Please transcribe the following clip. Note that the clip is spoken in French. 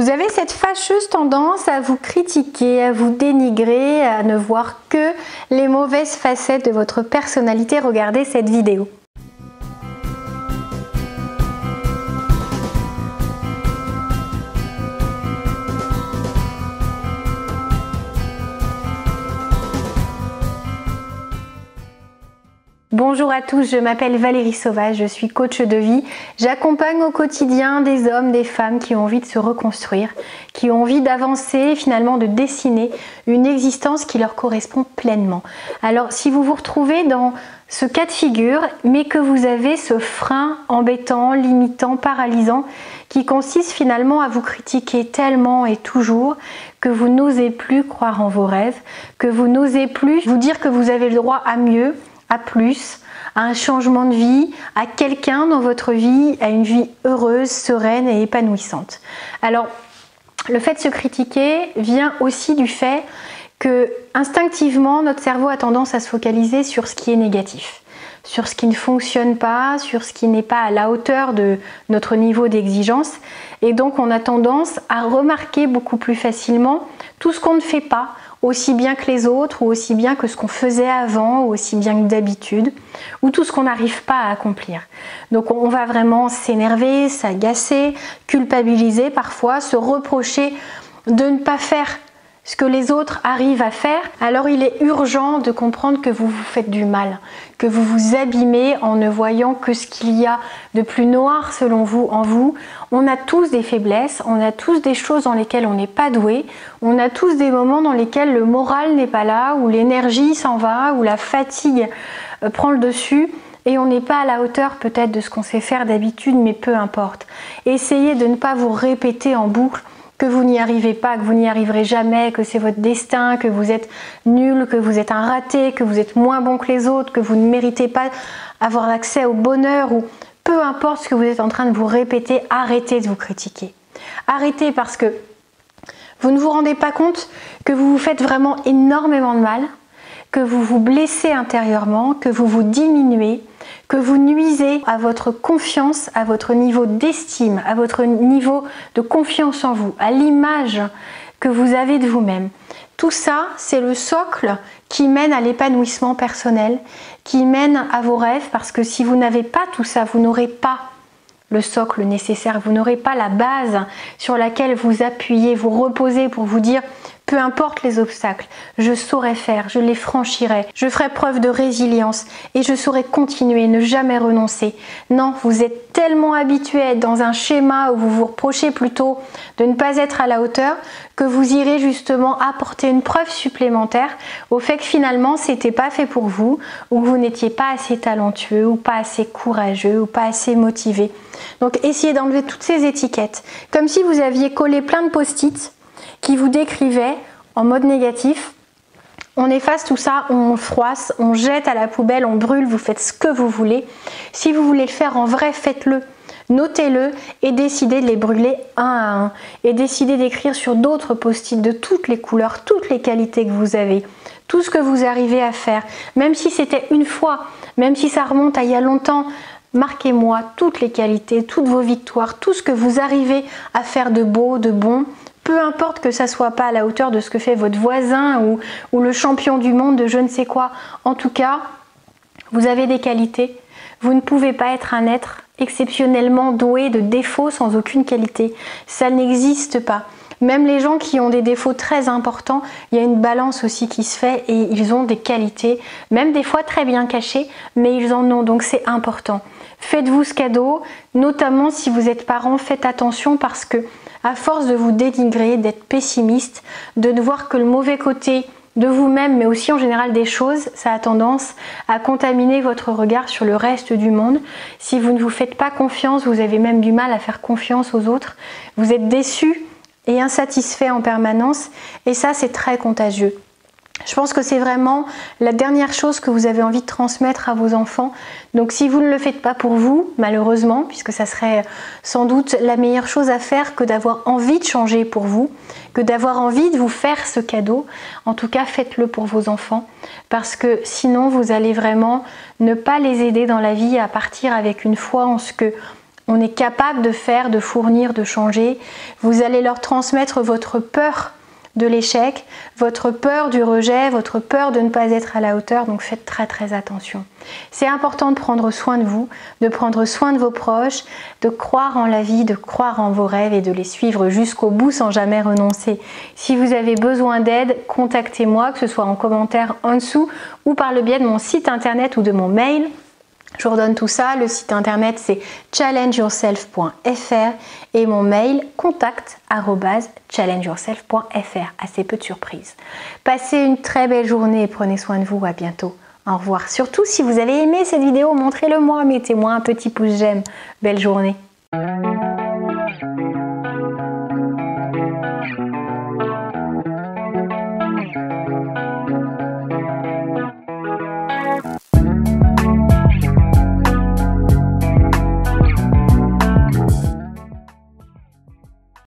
Vous avez cette fâcheuse tendance à vous critiquer, à vous dénigrer, à ne voir que les mauvaises facettes de votre personnalité. Regardez cette vidéo. Bonjour à tous, je m'appelle Valérie Sauvage, je suis coach de vie. J'accompagne au quotidien des hommes, des femmes qui ont envie de se reconstruire, qui ont envie d'avancer, finalement de dessiner une existence qui leur correspond pleinement. Alors si vous vous retrouvez dans ce cas de figure, mais que vous avez ce frein embêtant, limitant, paralysant, qui consiste finalement à vous critiquer tellement et toujours que vous n'osez plus croire en vos rêves, que vous n'osez plus vous dire que vous avez le droit à mieux, à plus, à un changement de vie, à quelqu'un dans votre vie, à une vie heureuse, sereine et épanouissante. Alors, le fait de se critiquer vient aussi du fait que instinctivement, notre cerveau a tendance à se focaliser sur ce qui est négatif, sur ce qui ne fonctionne pas, sur ce qui n'est pas à la hauteur de notre niveau d'exigence. Et donc, on a tendance à remarquer beaucoup plus facilement tout ce qu'on ne fait pas, aussi bien que les autres, ou aussi bien que ce qu'on faisait avant, ou aussi bien que d'habitude, ou tout ce qu'on n'arrive pas à accomplir. Donc on va vraiment s'énerver, s'agacer, culpabiliser parfois, se reprocher de ne pas faire ce que les autres arrivent à faire. Alors il est urgent de comprendre que vous vous faites du mal, que vous vous abîmez en ne voyant que ce qu'il y a de plus noir selon vous en vous. On a tous des faiblesses, on a tous des choses dans lesquelles on n'est pas doué, on a tous des moments dans lesquels le moral n'est pas là, où l'énergie s'en va, où la fatigue prend le dessus et on n'est pas à la hauteur peut-être de ce qu'on sait faire d'habitude, mais peu importe. Essayez de ne pas vous répéter en boucle que vous n'y arrivez pas, que vous n'y arriverez jamais, que c'est votre destin, que vous êtes nul, que vous êtes un raté, que vous êtes moins bon que les autres, que vous ne méritez pas avoir accès au bonheur, ou peu importe ce que vous êtes en train de vous répéter, arrêtez de vous critiquer. Arrêtez, parce que vous ne vous rendez pas compte que vous vous faites vraiment énormément de mal, que vous vous blessez intérieurement, que vous vous diminuez, que vous nuisez à votre confiance, à votre niveau d'estime, à votre niveau de confiance en vous, à l'image que vous avez de vous-même. Tout ça, c'est le socle qui mène à l'épanouissement personnel, qui mène à vos rêves, parce que si vous n'avez pas tout ça, vous n'aurez pas le socle nécessaire, vous n'aurez pas la base sur laquelle vous appuyez, vous reposez pour vous dire peu importe les obstacles, je saurai faire, je les franchirai, je ferai preuve de résilience et je saurai continuer, ne jamais renoncer. Non, vous êtes tellement habitué à être dans un schéma où vous vous reprochez plutôt de ne pas être à la hauteur que vous irez justement apporter une preuve supplémentaire au fait que finalement c'était pas fait pour vous, ou que vous n'étiez pas assez talentueux, ou pas assez courageux, ou pas assez motivé. Donc essayez d'enlever toutes ces étiquettes, comme si vous aviez collé plein de post-it qui vous décrivait en mode négatif. On efface tout ça, on froisse, on jette à la poubelle, on brûle, vous faites ce que vous voulez. Si vous voulez le faire en vrai, faites-le. Notez-le et décidez de les brûler un à un. Et décidez d'écrire sur d'autres post-it de toutes les couleurs, toutes les qualités que vous avez. Tout ce que vous arrivez à faire. Même si c'était une fois, même si ça remonte à il y a longtemps, marquez-moi toutes les qualités, toutes vos victoires, tout ce que vous arrivez à faire de beau, de bon. Peu importe que ça soit pas à la hauteur de ce que fait votre voisin ou le champion du monde de je ne sais quoi. En tout cas, vous avez des qualités. Vous ne pouvez pas être un être exceptionnellement doué de défauts sans aucune qualité. Ça n'existe pas. Même les gens qui ont des défauts très importants, il y a une balance aussi qui se fait et ils ont des qualités, même des fois très bien cachées, mais ils en ont, donc c'est important. Faites-vous ce cadeau, notamment si vous êtes parent, faites attention parce que à force de vous dénigrer, d'être pessimiste, de ne voir que le mauvais côté de vous-même, mais aussi en général des choses, ça a tendance à contaminer votre regard sur le reste du monde. Si vous ne vous faites pas confiance, vous avez même du mal à faire confiance aux autres, vous êtes déçu et insatisfait en permanence, et ça c'est très contagieux. Je pense que c'est vraiment la dernière chose que vous avez envie de transmettre à vos enfants. Donc si vous ne le faites pas pour vous, malheureusement, puisque ça serait sans doute la meilleure chose à faire que d'avoir envie de changer pour vous, que d'avoir envie de vous faire ce cadeau, en tout cas faites-le pour vos enfants, parce que sinon vous allez vraiment ne pas les aider dans la vie à partir avec une foi en ce que on est capable de faire, de fournir, de changer. Vous allez leur transmettre votre peur de l'échec, votre peur du rejet, votre peur de ne pas être à la hauteur, donc faites très très attention. C'est important de prendre soin de vous, de prendre soin de vos proches, de croire en la vie, de croire en vos rêves et de les suivre jusqu'au bout sans jamais renoncer. Si vous avez besoin d'aide, contactez-moi, que ce soit en commentaire en dessous ou par le biais de mon site internet ou de mon mail. Je vous redonne tout ça, le site internet c'est challengeyourself.fr et mon mail contact@challengeyourself.fr. Assez peu de surprises. Passez une très belle journée et prenez soin de vous, à bientôt. Au revoir. Surtout si vous avez aimé cette vidéo, montrez-le moi, mettez-moi un petit pouce j'aime. Belle journée.